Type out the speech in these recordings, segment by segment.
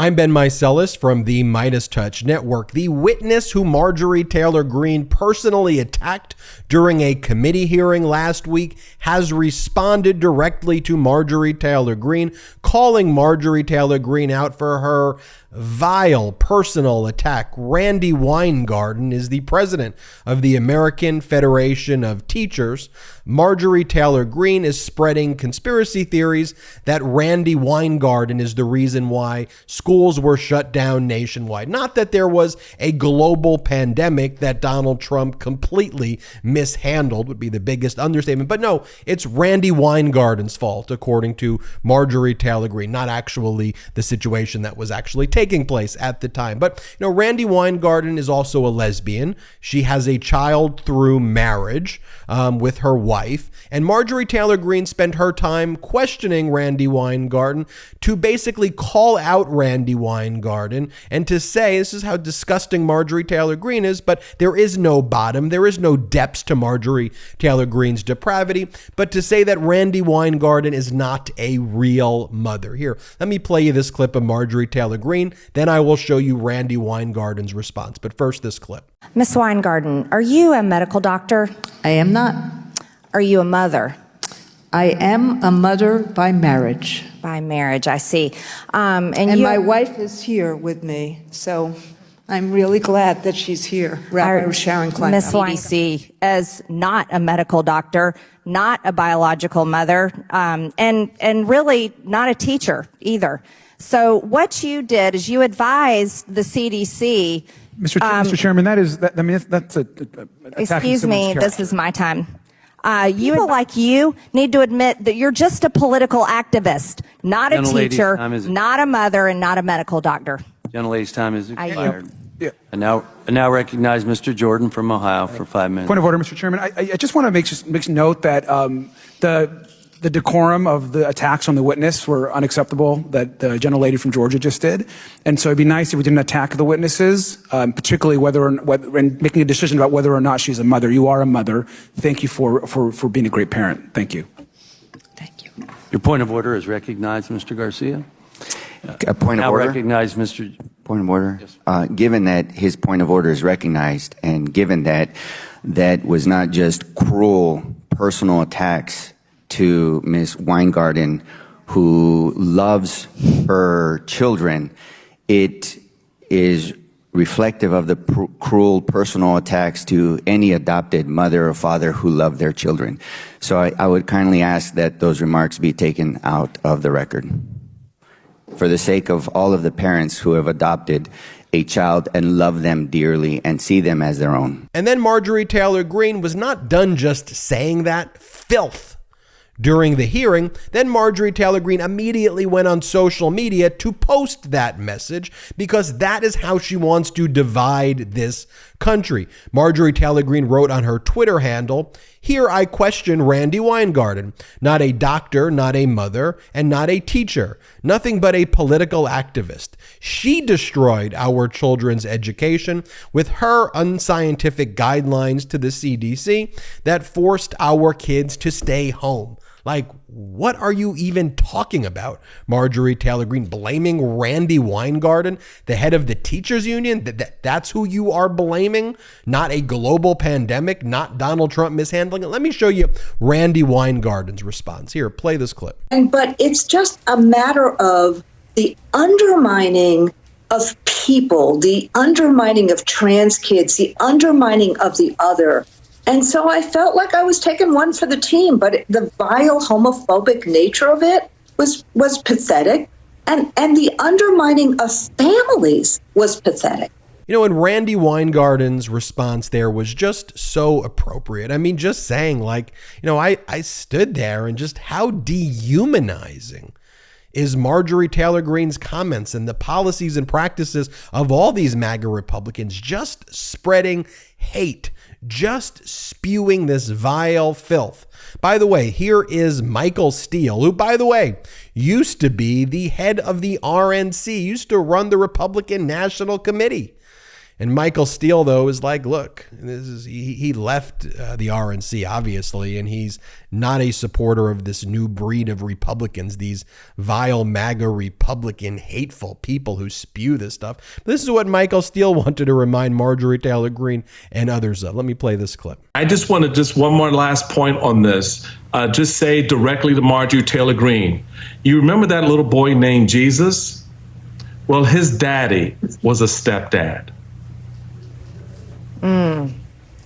I'm Ben Meiselas from the MeidasTouch Network. The witness who Marjorie Taylor Greene personally attacked during a committee hearing last week has responded directly to Marjorie Taylor Greene, calling Marjorie Taylor Greene out for her vile personal attack. Randi Weingarten is the president of the American Federation of Teachers. Marjorie Taylor Greene is spreading conspiracy theories that Randi Weingarten is the reason why schools were shut down nationwide. Not that there was a global pandemic that Donald Trump completely mishandled, would be the biggest understatement. But no, it's Randi Weingarten's fault, according to Marjorie Taylor Greene, not actually the situation that was actually taking place at the time. But Randi Weingarten is also a lesbian. She has a child through marriage with her wife. And Marjorie Taylor Greene spent her time questioning Randi Weingarten to basically call out Randi Weingarten and to say, this is how disgusting Marjorie Taylor Greene is, but there is no bottom, there is no depths to Marjorie Taylor Greene's depravity, but to say that Randi Weingarten is not a real mother. Here, let me play you this clip of Marjorie Taylor Greene, then I will show you Randi Weingarten's response. But first, this clip. Ms. Weingarten, are you a medical doctor? I am not. Are you a mother? I am a mother by marriage. By marriage, I see. And my wife is here with me, so I'm really glad that she's here. Rabbi Sharon Klein. Ms. CDC, as not a medical doctor, not a biological mother, and really not a teacher either. So what you did is you advised the CDC. Mr. Chairman, that's a excuse me, this is my time. You like you need to admit that you're just a political activist, not a teacher, not a mother, and not a medical doctor. Gentlelady's time is expired. I now recognize Mr. Jordan from Ohio for 5 minutes. Point of order, Mr. Chairman. I just want to make note that the decorum of the attacks on the witness were unacceptable that the gentlelady from Georgia just did. And so it'd be nice if we didn't attack the witnesses, particularly whether making a decision about whether or not she's a mother. You are a mother. Thank you for being a great parent. Thank you. Thank you. Your point of order is recognized, Mr. Garcia. A point of order. Recognize Mr. Point of order. Yes. Given that his point of order is recognized, and given that that was not just cruel personal attacks to Ms. Weingarten, who loves her children, it is reflective of the cruel personal attacks to any adopted mother or father who love their children. So I would kindly ask that those remarks be taken out of the record, for the sake of all of the parents who have adopted a child and love them dearly and see them as their own. And then Marjorie Taylor Greene was not done just saying that filth during the hearing. Then Marjorie Taylor Greene immediately went on social media to post that message, because that is how she wants to divide this country. Marjorie Taylor Greene wrote on her Twitter handle, "Here I question Randi Weingarten, not a doctor, not a mother, and not a teacher, nothing but a political activist. She destroyed our children's education with her unscientific guidelines to the CDC that forced our kids to stay home." Like, what are you even talking about, Marjorie Taylor Greene? Blaming Randi Weingarten, the head of the teachers union? That's who you are blaming? Not a global pandemic, not Donald Trump mishandling it? Let me show you Randi Weingarten's response. Here, play this clip. But it's just a matter of the undermining of people, the undermining of trans kids, the undermining of the other. And so I felt like I was taking one for the team, but the vile homophobic nature of it was pathetic. And the undermining of families was pathetic. And Randi Weingarten's response there was just so appropriate. I mean, just saying I stood there and just how dehumanizing is Marjorie Taylor Greene's comments and the policies and practices of all these MAGA Republicans, just spreading hate, just spewing this vile filth. By the way, here is Michael Steele, who, by the way, used to be the head of the RNC, used to run the Republican National Committee. And Michael Steele, though, is like, look, he left the RNC, obviously, and he's not a supporter of this new breed of Republicans, these vile MAGA Republican hateful people who spew this stuff. But this is what Michael Steele wanted to remind Marjorie Taylor Greene and others of. Let me play this clip. I just want to one more last point on this. Just say directly to Marjorie Taylor Greene. You remember that little boy named Jesus? Well, his daddy was a stepdad.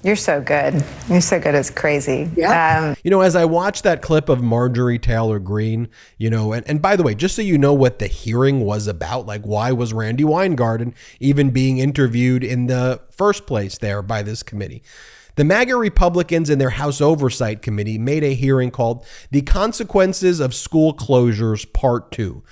You're so good. You're so good. It's crazy. Yeah. As I watched that clip of Marjorie Taylor Greene, and by the way, just so you know what the hearing was about, like why was Randi Weingarten even being interviewed in the first place there by this committee? The MAGA Republicans and their House Oversight Committee made a hearing called The Consequences of School Closures Part 2.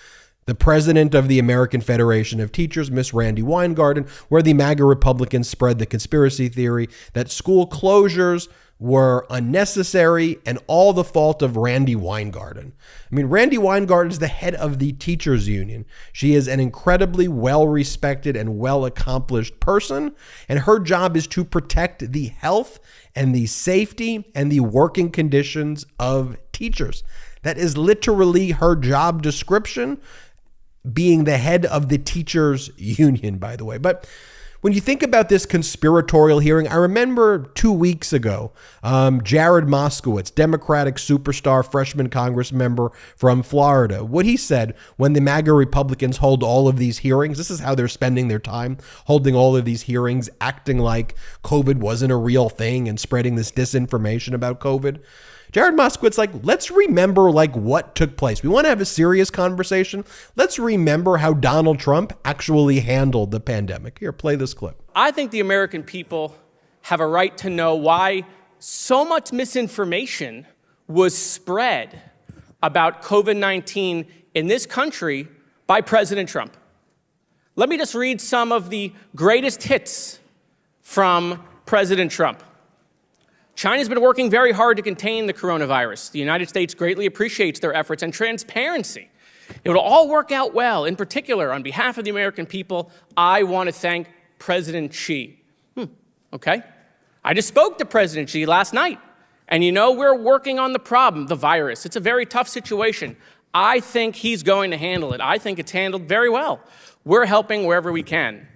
The president of the American Federation of Teachers, Miss Randi Weingarten, where the MAGA Republicans spread the conspiracy theory that school closures were unnecessary and all the fault of Randi Weingarten. I mean, Randi Weingarten is the head of the teachers union. She is an incredibly well-respected and well-accomplished person, and her job is to protect the health and the safety and the working conditions of teachers. That is literally her job description, being the head of the teachers union, by the way. But when you think about this conspiratorial hearing, I remember 2 weeks ago, Jared Moskowitz, Democratic superstar freshman Congress member from Florida, what he said when the MAGA Republicans hold all of these hearings. This is how they're spending their time, holding all of these hearings, acting like COVID wasn't a real thing and spreading this disinformation about COVID. Jared Moskowitz, let's remember what took place. We want to have a serious conversation. Let's remember how Donald Trump actually handled the pandemic. Here, play this clip. I think the American people have a right to know why so much misinformation was spread about COVID-19 in this country by President Trump. Let me just read some of the greatest hits from President Trump. China's been working very hard to contain the coronavirus. The United States greatly appreciates their efforts and transparency. It will all work out well. In particular, on behalf of the American people, I want to thank President Xi. Okay. I just spoke to President Xi last night. And we're working on the problem, the virus. It's a very tough situation. I think he's going to handle it. I think it's handled very well. We're helping wherever we can.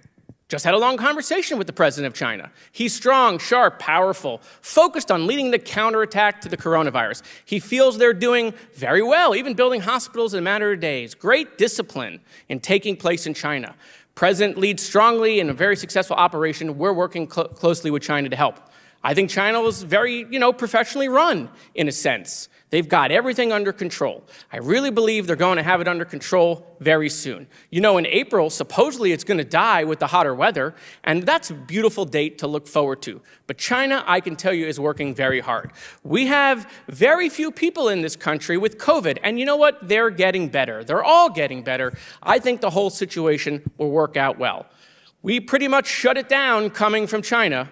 Just had a long conversation with the president of China. He's strong, sharp, powerful, focused on leading the counterattack to the coronavirus. He feels they're doing very well, even building hospitals in a matter of days. Great discipline in taking place in China. President leads strongly in a very successful operation. We're working closely with China to help. I think China is very, professionally run in a sense. They've got everything under control. I really believe they're going to have it under control very soon. In April, supposedly it's going to die with the hotter weather, and that's a beautiful date to look forward to. But China, I can tell you, is working very hard. We have very few people in this country with COVID, and you know what? They're getting better. They're all getting better. I think the whole situation will work out well. We pretty much shut it down coming from China.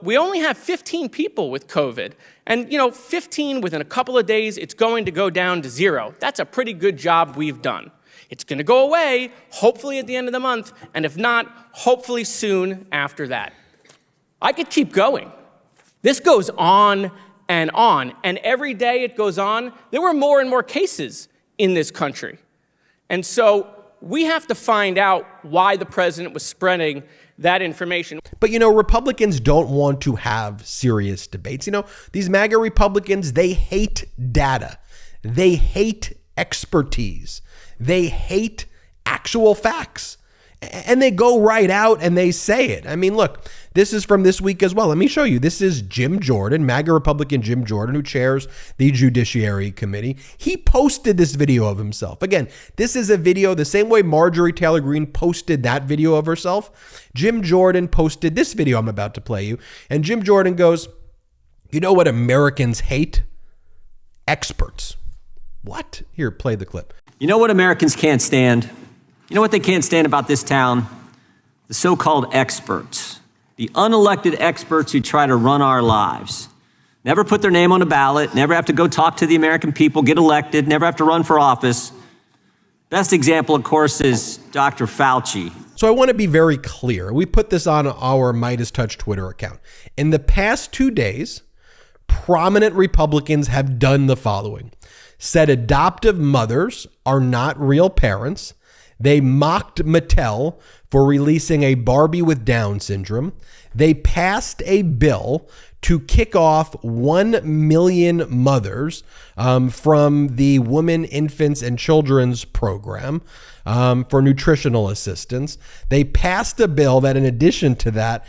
We only have 15 people with COVID. And, 15 within a couple of days, it's going to go down to 0. That's a pretty good job we've done. It's going to go away, hopefully at the end of the month, and if not, hopefully soon after that. I could keep going. This goes on, and every day it goes on, there were more and more cases in this country. And so we have to find out why the president was spreading that information. But, Republicans don't want to have serious debates. These MAGA Republicans, they hate data. They hate expertise. They hate actual facts. And they go right out and they say it. I mean, look, this is from this week as well. Let me show you. This is Jim Jordan, MAGA Republican Jim Jordan, who chairs the Judiciary Committee. He posted this video of himself. Again, this is a video the same way Marjorie Taylor Greene posted that video of herself. Jim Jordan posted this video I'm about to play you. And Jim Jordan goes, you know what Americans hate? Experts. What? Here, play the clip. You know what Americans can't stand? You know what they can't stand about this town? The so-called experts. The unelected experts who try to run our lives. Never put their name on a ballot, never have to go talk to the American people, get elected, never have to run for office. Best example, of course, is Dr. Fauci. So I want to be very clear. We put this on our MeidasTouch Twitter account. In the past 2 days, prominent Republicans have done the following. Said adoptive mothers are not real parents. They mocked Mattel for releasing a Barbie with Down syndrome. They passed a bill to kick off 1 million mothers from the Women, Infants, and Children's program for nutritional assistance. They passed a bill that, in addition to that,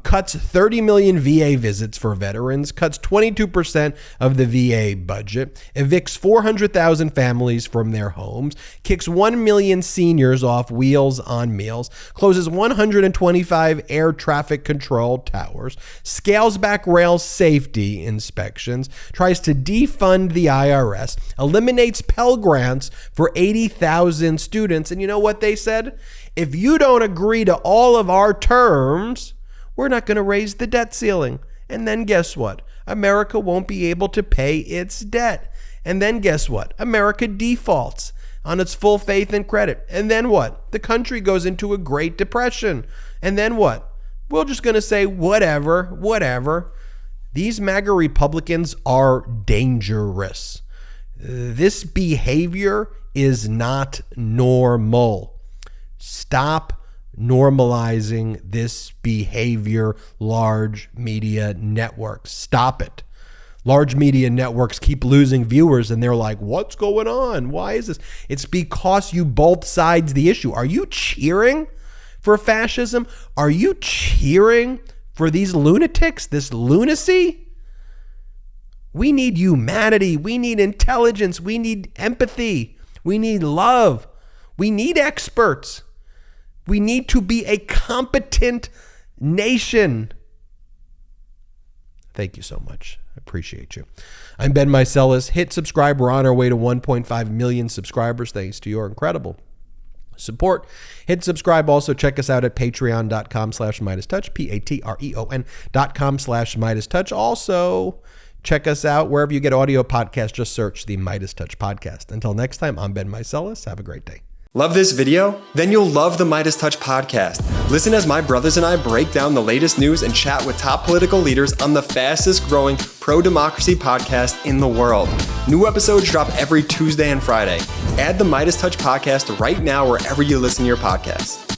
cuts 30 million VA visits for veterans, cuts 22% of the VA budget, evicts 400,000 families from their homes, kicks 1 million seniors off Wheels on Meals, closes 125 air traffic control towers, scales back rail safety inspections, tries to defund the IRS, eliminates Pell Grants for 80,000 students. And you know what they said? If you don't agree to all of our terms, we're not going to raise the debt ceiling. And then guess what? America won't be able to pay its debt. And then guess what? America defaults on its full faith and credit. And then what? The country goes into a Great Depression. And then what? We're just going to say whatever. These MAGA Republicans are dangerous. This behavior is not normal. Stop normalizing this behavior, large media networks. Stop it. Large media networks keep losing viewers and they're like, what's going on? Why is this? It's because you both sides the issue. Are you cheering for fascism? Are you cheering for these lunatics, this lunacy? We need humanity. We need intelligence. We need empathy. We need love. We need experts. We need to be a competent nation. Thank you so much. I appreciate you. I'm Ben Meiselas. Hit subscribe. We're on our way to 1.5 million subscribers thanks to your incredible support. Hit subscribe. Also, check us out at patreon.com/MeidasTouch, patreon.com/MeidasTouch. Also, check us out wherever you get audio podcasts. Just search the MeidasTouch podcast. Until next time, I'm Ben Meiselas. Have a great day. Love this video? Then you'll love the MeidasTouch podcast. Listen as my brothers and I break down the latest news and chat with top political leaders on the fastest growing pro-democracy podcast in the world. New episodes drop every Tuesday and Friday. Add the MeidasTouch podcast right now wherever you listen to your podcasts.